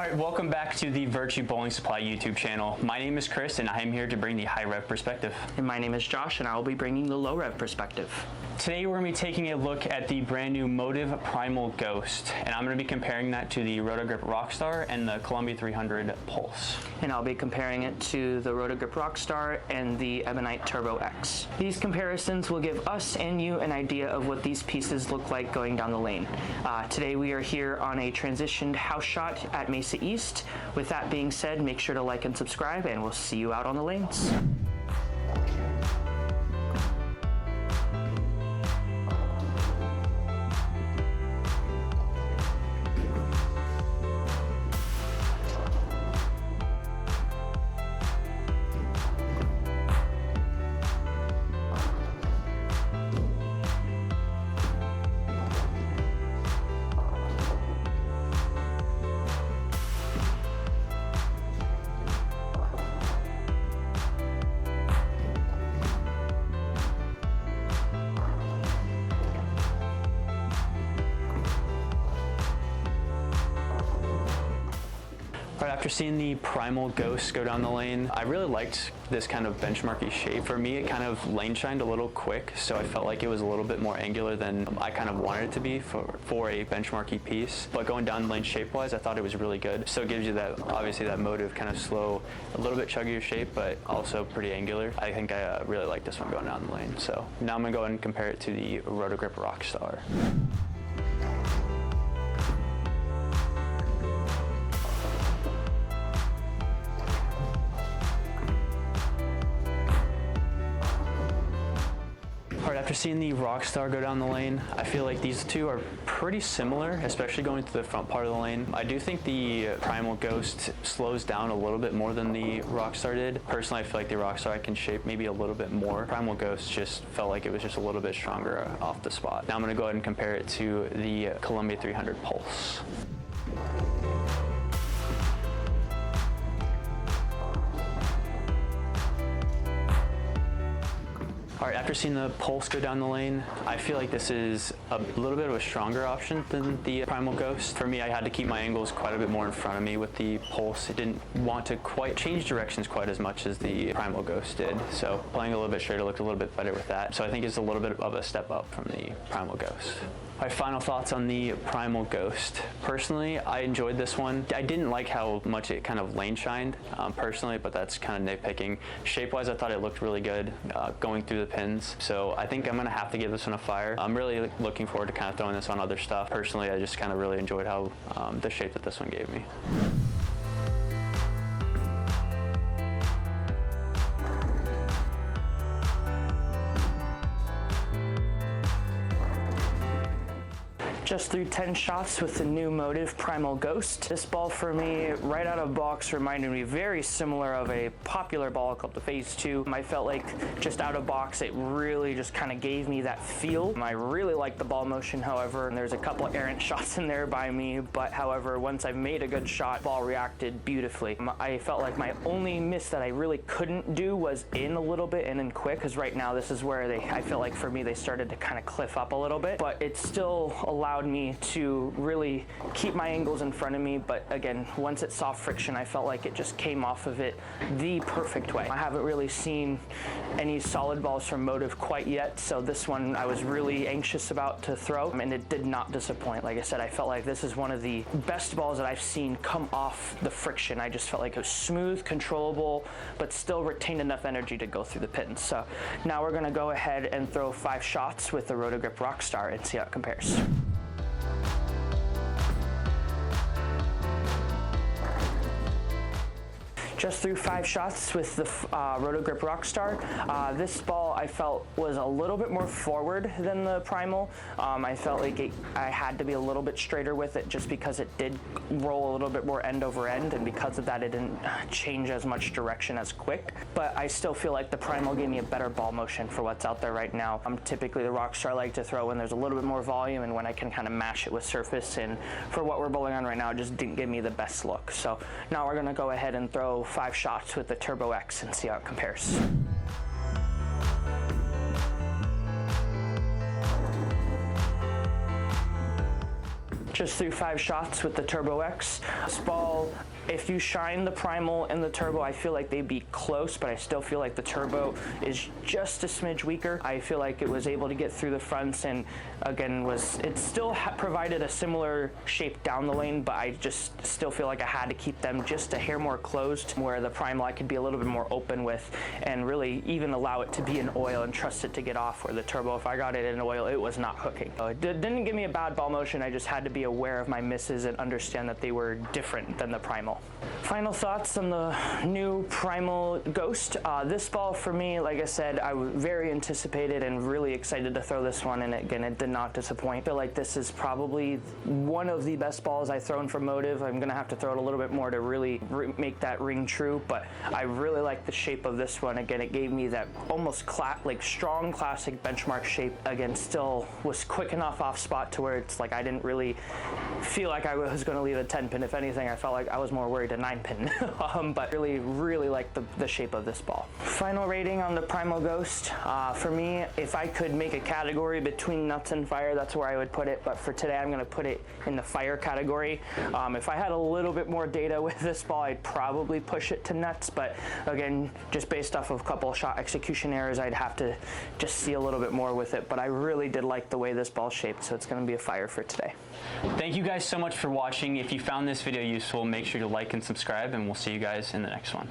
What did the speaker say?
Alright, welcome back to the Virtue Bowling Supply YouTube channel. My name is Chris and I am here to bring the high rev perspective. And my name is Josh and I will be bringing the low rev perspective. Today we're going to be taking a look at the brand new MOTIV Primal Ghost, and I'm going to be comparing that to the Roto Rockstar and the Columbia 300 Pulse. And I'll be comparing it to the Roto Rockstar and the Ebonite Turbo X. These comparisons will give us and you an idea of what these pieces look like going down the lane. Today we are here on a transitioned house shot at Mesa East. With that being said, make sure to like and subscribe and we'll see you out on the lanes. After seeing the Primal Ghost go down the lane, I really liked this kind of benchmarky shape. For me, it kind of lane shined a little quick, so I felt like it was a little bit more angular than I kind of wanted it to be for a benchmarky piece. But going down the lane shape-wise, I thought it was really good. So it gives you that, obviously that MOTIV kind of slow, a little bit chuggier shape, but also pretty angular. I think I really like this one going down the lane. So now I'm gonna go ahead and compare it to the Roto Rockstar. After seeing the Rockstar go down the lane, I feel like these two are pretty similar, especially going to the front part of the lane. I do think the Primal Ghost slows down a little bit more than the Rockstar did. Personally, I feel like the Rockstar I can shape maybe a little bit more. Primal Ghost just felt like it was just a little bit stronger off the spot. Now I'm going to go ahead and compare it to the Columbia 300 Pulse. All right, after seeing the Pulse go down the lane, I feel like this is a little bit of a stronger option than the Primal Ghost. For me, I had to keep my angles quite a bit more in front of me with the Pulse. It didn't want to quite change directions quite as much as the Primal Ghost did. So playing a little bit straighter looked a little bit better with that. So I think it's a little bit of a step up from the Primal Ghost. My final thoughts on the Primal Ghost. Personally, I enjoyed this one. I didn't like how much it kind of lane shined personally, but that's kind of nitpicking. Shape-wise, I thought it looked really good going through the pins. So I think I'm gonna have to give this one a fire. I'm really looking forward to kind of throwing this on other stuff. Personally, I just kind of really enjoyed how the shape that this one gave me. Just threw 10 shots with the new MOTIV Primal Ghost. This ball for me, right out of box, reminded me very similar of a popular ball called the Phase 2. I felt like just out of box, it really just kind of gave me that feel. I really like the ball motion, however, and there's a couple errant shots in there by me, but however, once I made a good shot, ball reacted beautifully. I felt like my only miss that I really couldn't do was in a little bit and in quick, because right now this is where I feel like for me, they started to kind of cliff up a little bit, but it still allowed me to really keep my angles in front of me. But again, once it saw friction, I felt like it just came off of it the perfect way. I haven't really seen any solid balls from MOTIV quite yet, so this one I was really anxious about to throw, and it did not disappoint. Like I said, I felt like this is one of the best balls that I've seen come off the friction. I just felt like it was smooth, controllable, but still retained enough energy to go through the pins. So now we're going to go ahead and throw 5 shots with the Roto Rockstar and see how it compares. Just threw 5 shots with the Roto Rockstar. This ball I felt was a little bit more forward than the Primal. I felt like I had to be a little bit straighter with it just because it did roll a little bit more end over end, and because of that it didn't change as much direction as quick. But I still feel like the Primal gave me a better ball motion for what's out there right now. Typically the Rockstar I like to throw when there's a little bit more volume and when I can kind of mash it with surface, and for what we're bowling on right now, it just didn't give me the best look. So now we're gonna go ahead and throw 5 shots with the Turbo X and see how it compares. Just threw 5 shots with the Turbo X. This ball If you shine the Primal and the Turbo, I feel like they'd be close, but I still feel like the Turbo is just a smidge weaker. I feel like it was able to get through the fronts, and again, it still provided a similar shape down the lane, but I just still feel like I had to keep them just a hair more closed, where the Primal I could be a little bit more open with and really even allow it to be in oil and trust it to get off, where the Turbo, if I got it in oil, it was not hooking. So it didn't give me a bad ball motion. I just had to be aware of my misses and understand that they were different than the Primal. Final thoughts on the new Primal Ghost. This ball for me, like I said, I was very anticipated and really excited to throw this one, and again, it did not disappoint. I feel like this is probably one of the best balls I've thrown from Motive. I'm gonna have to throw it a little bit more to really make that ring true, but I really like the shape of this one. Again, it gave me that almost like strong classic benchmark shape. Again, still was quick enough off spot to where it's like I didn't really feel like I was going to leave a 10 pin. If anything, I felt like I was more worried a 9 pin. But really like the shape of this ball. Final rating on the Primal Ghost. For me, if I could make a category between nuts and fire, that's where I would put it. But for today, I'm going to put it in the fire category. If I had a little bit more data with this ball, I'd probably push it to nuts. But again, just based off of a couple of shot execution errors, I'd have to just see a little bit more with it. But I really did like the way this ball's shaped, so it's going to be a fire for today. Thank you guys so much for watching. If you found this video useful, make sure to like and subscribe, and we'll see you guys in the next one.